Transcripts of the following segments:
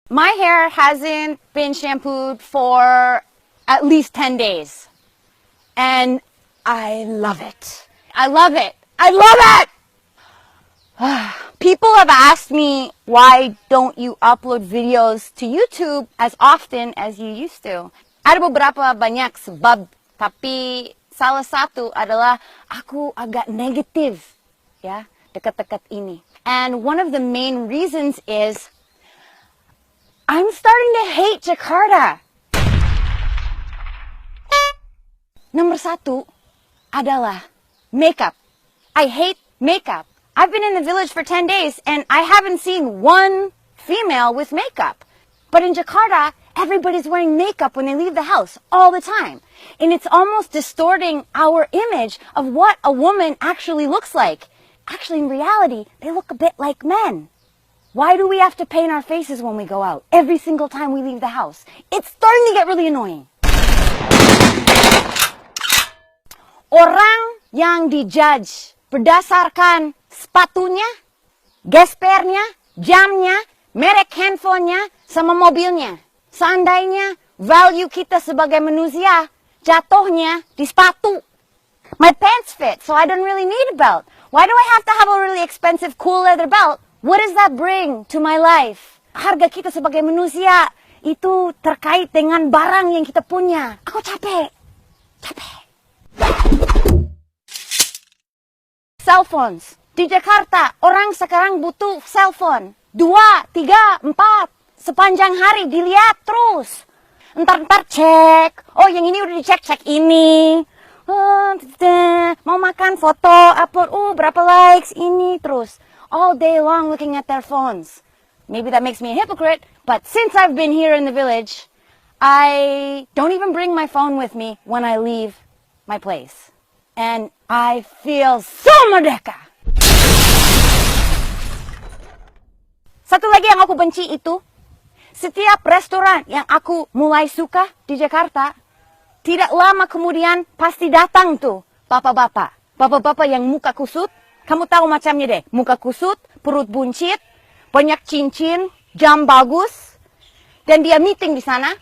My hair hasn't been shampooed for at least 10 days. And I love it. I love it. I love it! People have asked me, why don't you upload videos to YouTube as often as you used to? Ada beberapa banyak sebab, tapi salah satu adalah aku agak negatif ya dekat-dekat ini. And one of the main reasons is I'm starting to hate Jakarta. Nomor satu adalah makeup. I hate makeup. I've been in the village for 10 days and I haven't seen one female with makeup. But in Jakarta, everybody's wearing makeup when they leave the house all the time. And it's almost distorting our image of what a woman actually looks like. Actually, in reality, they look a bit like men. Why do we have to paint our faces when we go out? Every single time we leave the house. It's starting to get really annoying. Orang yang dijudge berdasarkan sepatunya, gespernya, jamnya, merek handphonenya, sama mobilnya. Seandainya value kita sebagai manusia jatuhnya di sepatu. My pants fit, so I don't really need a belt. Why do I have to have a really expensive cool leather belt? What does that bring to my life? Harga kita sebagai manusia itu terkait dengan barang yang kita punya. Aku capek. Cell phones. Di Jakarta, orang sekarang butuh cell phone. 2, 3, 4. Sepanjang hari dilihat terus. Ntar cek. Oh, yang ini udah dicek ini. Mau makan foto, upload. Berapa likes ini terus. All day long looking at their phones. Maybe that makes me a hypocrite, but since I've been here in the village, I don't even bring my phone with me when I leave my place. And I feel so merdeka. Satu lagi yang aku benci itu, setiap restoran yang aku mulai suka di Jakarta, tidak lama kemudian pasti datang tuh bapak-bapak. Bapak-bapak yang muka kusut. Kamu tahu macamnya deh, muka kusut, perut buncit, banyak cincin, jam bagus, dan dia meeting di sana.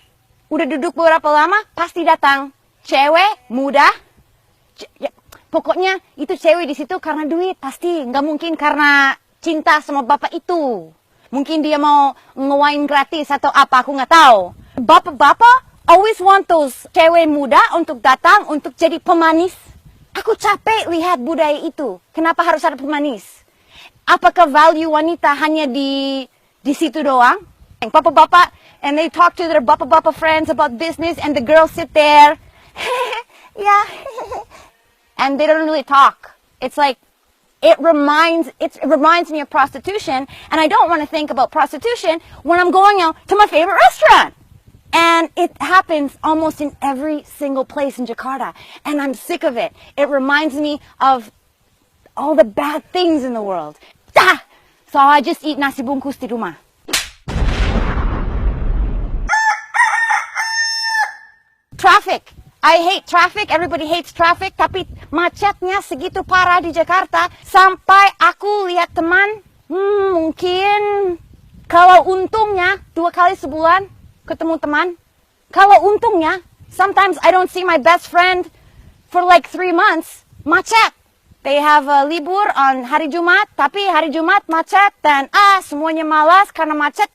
Udah duduk beberapa lama, pasti datang cewek muda. Pokoknya itu cewek di situ karena duit, pasti nggak mungkin karena cinta sama bapak itu. Mungkin dia mau ngewain gratis atau apa, aku nggak tahu. Bapak-bapak always want those cewek muda untuk datang untuk jadi pemanis. Aku capek lihat budaya itu. Kenapa harus ada pemanis? Apakah value wanita hanya di situ doang? Bapak-bapak, and they talk to their bapak-bapak friends about business, and the girls sit there, yeah, and they don't really talk. It's like, it reminds me of prostitution, and I don't want to think about prostitution when I'm going out to my favorite restaurant. And it happens almost in every single place in Jakarta. And I'm sick of it. It reminds me of all the bad things in the world. So I just eat nasi bungkus di rumah. Traffic. I hate traffic. Everybody hates traffic. Tapi macetnya segitu parah di Jakarta. Sampai aku lihat teman, mungkin kalau untungnya 2 kali sebulan ketemu teman. Kalau untungnya, sometimes I don't see my best friend for like 3 months. Macet. They have a libur on hari Jumat, tapi hari Jumat macet dan semuanya malas karena macet.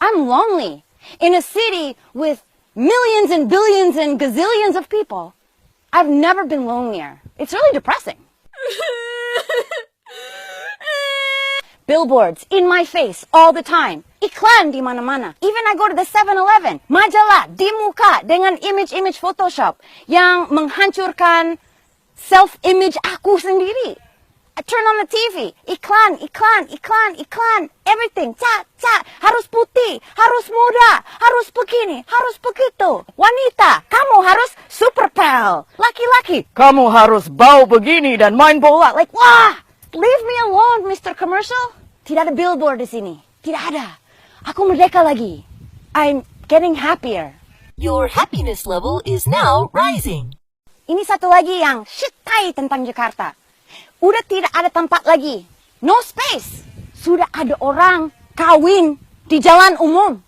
I'm lonely in a city with millions and billions and gazillions of people. I've never been lonelier. It's really depressing. Billboards in my face all the time. Iklan di mana-mana. Even I go to the 7-Eleven. Majalah di muka dengan image Photoshop yang menghancurkan self-image aku sendiri. I turn on the TV. Iklan. Everything. Harus putih. Harus muda. Harus begini. Harus begitu. Wanita, kamu harus super pal. Laki-laki, kamu harus bau begini dan main bola. Like, wah! Leave me alone, Mr. Commercial. Tidak ada billboard di sini. Tidak ada. Aku merdeka lagi. I'm getting happier. Your happiness level is now rising. Ini satu lagi yang shitai tentang Jakarta. Udah tidak ada tempat lagi. No space. Sudah ada orang kawin di jalan umum.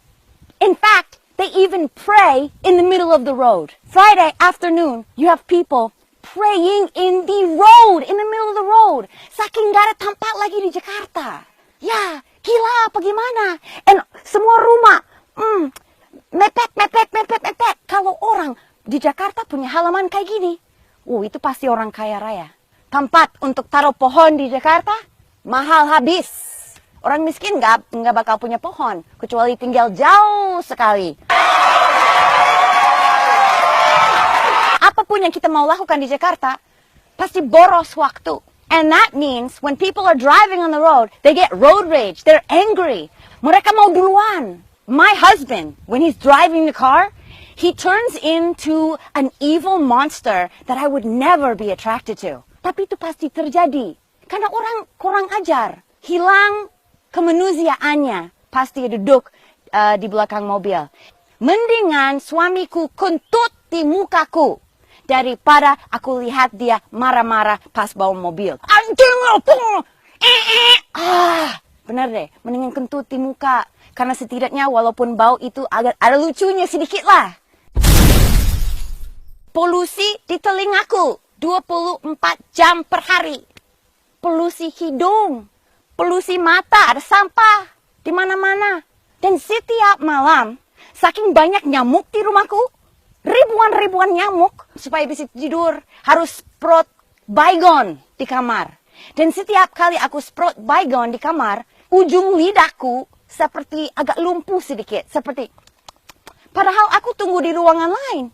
In fact, they even pray in the middle of the road. Friday afternoon, you have people praying in the road, in the middle of the road. Saking gak ada tempat lagi di Jakarta. Ya, gila apa gimana? And semua rumah, mepet. Kalau orang di Jakarta punya halaman kayak gini, itu pasti orang kaya raya. Tempat untuk taruh pohon di Jakarta, mahal habis. Orang miskin nggak bakal punya pohon, kecuali tinggal jauh sekali. Apapun yang kita mau lakukan di Jakarta, pasti boros waktu. And that means when people are driving on the road, they get road rage, they're angry. Mereka mau duluan. My husband, when he's driving the car, he turns into an evil monster that I would never be attracted to. Tapi itu pasti terjadi. Karena orang kurang ajar. Hilang kemanusiaannya. Pasti duduk di belakang mobil. Mendingan suamiku kentut di mukaku. Daripada aku lihat dia marah-marah pas bawa mobil. Bener deh. Mendingan kentut di muka. Karena setidaknya walaupun bau itu agak ada lucunya sedikit lah. Polusi di telingaku 24 jam per hari. Polusi hidung, polusi mata, ada sampah di mana-mana. Dan setiap malam, saking banyak nyamuk di rumahku, ribuan nyamuk, supaya bisa tidur, harus sprot Baygon di kamar. Dan setiap kali aku sprot Baygon di kamar, ujung lidahku seperti agak lumpuh sedikit, seperti padahal aku tunggu di ruangan lain.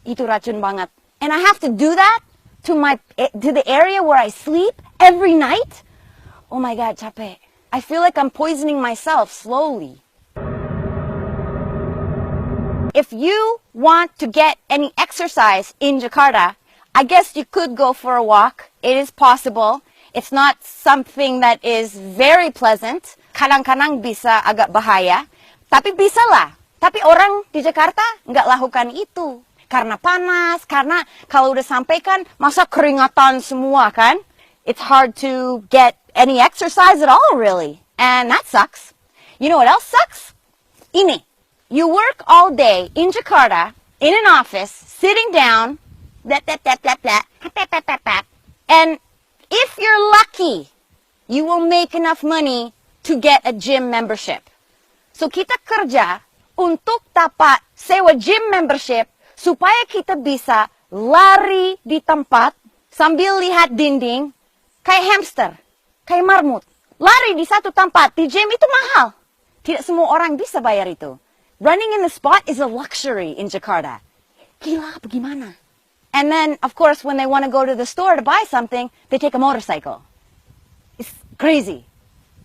Itu racun banget. And I have to do that to the area where I sleep every night. Oh my God, capek. I feel like I'm poisoning myself slowly. If you want to get any exercise in Jakarta, I guess you could go for a walk. It is possible. It's not something that is very pleasant. Kadang-kadang bisa agak bahaya. Tapi bisa lah. Tapi orang di Jakarta nggak lakukan itu. Karena panas, karena kalau udah sampai kan, masa keringatan semua kan? It's hard to get any exercise at all, really. And that sucks. You know what else sucks? Ini. You work all day in Jakarta, in an office, sitting down, and if you're lucky, you will make enough money to get a gym membership. So kita kerja untuk dapat sewa gym membership supaya kita bisa lari di tempat sambil lihat dinding kayak hamster, kayak marmut. Lari di satu tempat, di gym itu mahal. Tidak semua orang bisa bayar itu. Running in the spot is a luxury in Jakarta. Gila, bagaimana? And then, of course, when they want to go to the store to buy something, they take a motorcycle. It's crazy.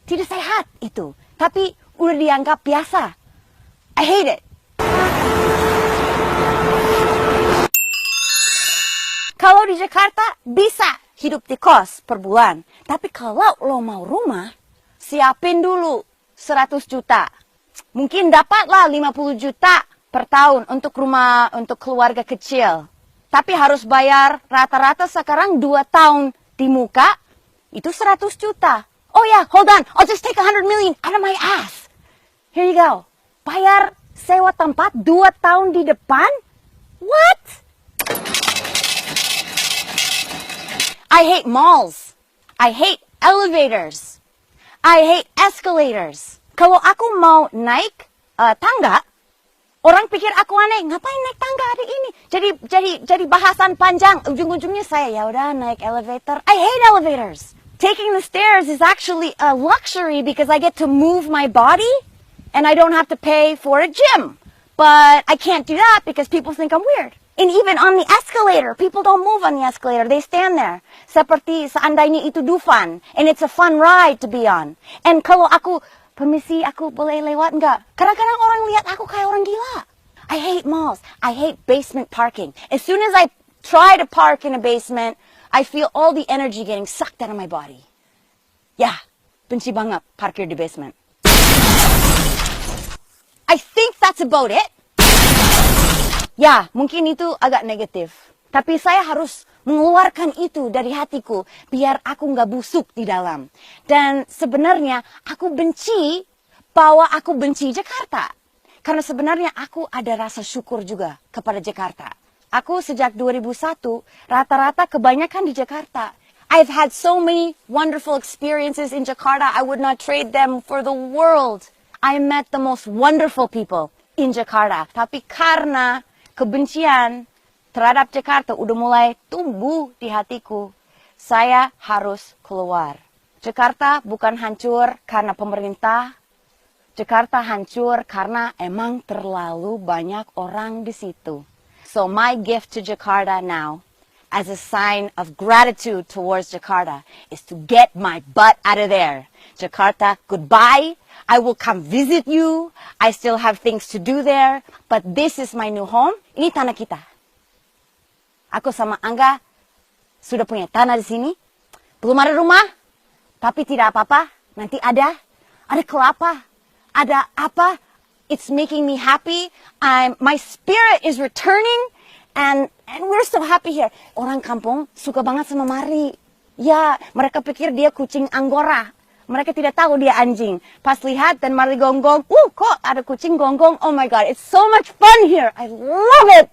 Tidak sehat itu. Tapi udah dianggap biasa. I hate it. Kalau di Jakarta, bisa hidup di kos per bulan. Tapi kalau lo mau rumah, siapin dulu 100 juta. Mungkin dapatlah 50 juta per tahun untuk rumah, untuk keluarga kecil. Tapi harus bayar rata-rata sekarang 2 tahun di muka, itu 100 juta. Oh yeah, hold on, I'll just take 100 million out of my ass. Here you go. Bayar sewa tempat 2 tahun di depan? What? I hate malls. I hate elevators. I hate escalators. Kalau aku mau naik tangga, orang pikir aku aneh. Ngapain naik tangga hari ini? Jadi bahasan panjang. Ujung-ujungnya saya ya udah naik elevator. I hate elevators. Taking the stairs is actually a luxury because I get to move my body and I don't have to pay for a gym. But I can't do that because people think I'm weird. And even on the escalator, people don't move on the escalator. They stand there. Seperti seandainya itu Dufan. And it's a fun ride to be on. And kalau aku, permisi, aku boleh lewat enggak? Kadang-kadang orang lihat aku kayak orang gila. I hate malls. I hate basement parking. As soon as I try to park in a basement, I feel all the energy getting sucked out of my body. Yeah, benci banget parkir di basement. I think that's about it. Ya, mungkin itu agak negatif. Tapi saya harus mengeluarkan itu dari hatiku biar aku nggak busuk di dalam. Dan sebenarnya aku benci bahwa aku benci Jakarta. Karena sebenarnya aku ada rasa syukur juga kepada Jakarta. Aku sejak 2001, rata-rata kebanyakan di Jakarta. I've had so many wonderful experiences in Jakarta, I would not trade them for the world. I met the most wonderful people in Jakarta. Tapi karena kebencian terhadap Jakarta udah mulai tumbuh di hatiku, saya harus keluar. Jakarta bukan hancur karena pemerintah. Jakarta hancur karena emang terlalu banyak orang di situ. So my gift to Jakarta now, as a sign of gratitude towards Jakarta, is to get my butt out of there. Jakarta, goodbye. I will come visit you. I still have things to do there. But this is my new home. Ini tanah kita. Aku sama Angga sudah punya tanah di sini. Belum ada rumah, tapi tidak apa-apa. Nanti ada kelapa, ada apa. It's making me happy. My spirit is returning, and we're so happy here. Orang kampung suka banget sama Mari. Ya, mereka pikir dia kucing Anggora. Mereka tidak tahu dia anjing. Pas lihat dan Mari gonggong, kok ada kucing gonggong? Oh my God, it's so much fun here. I love it.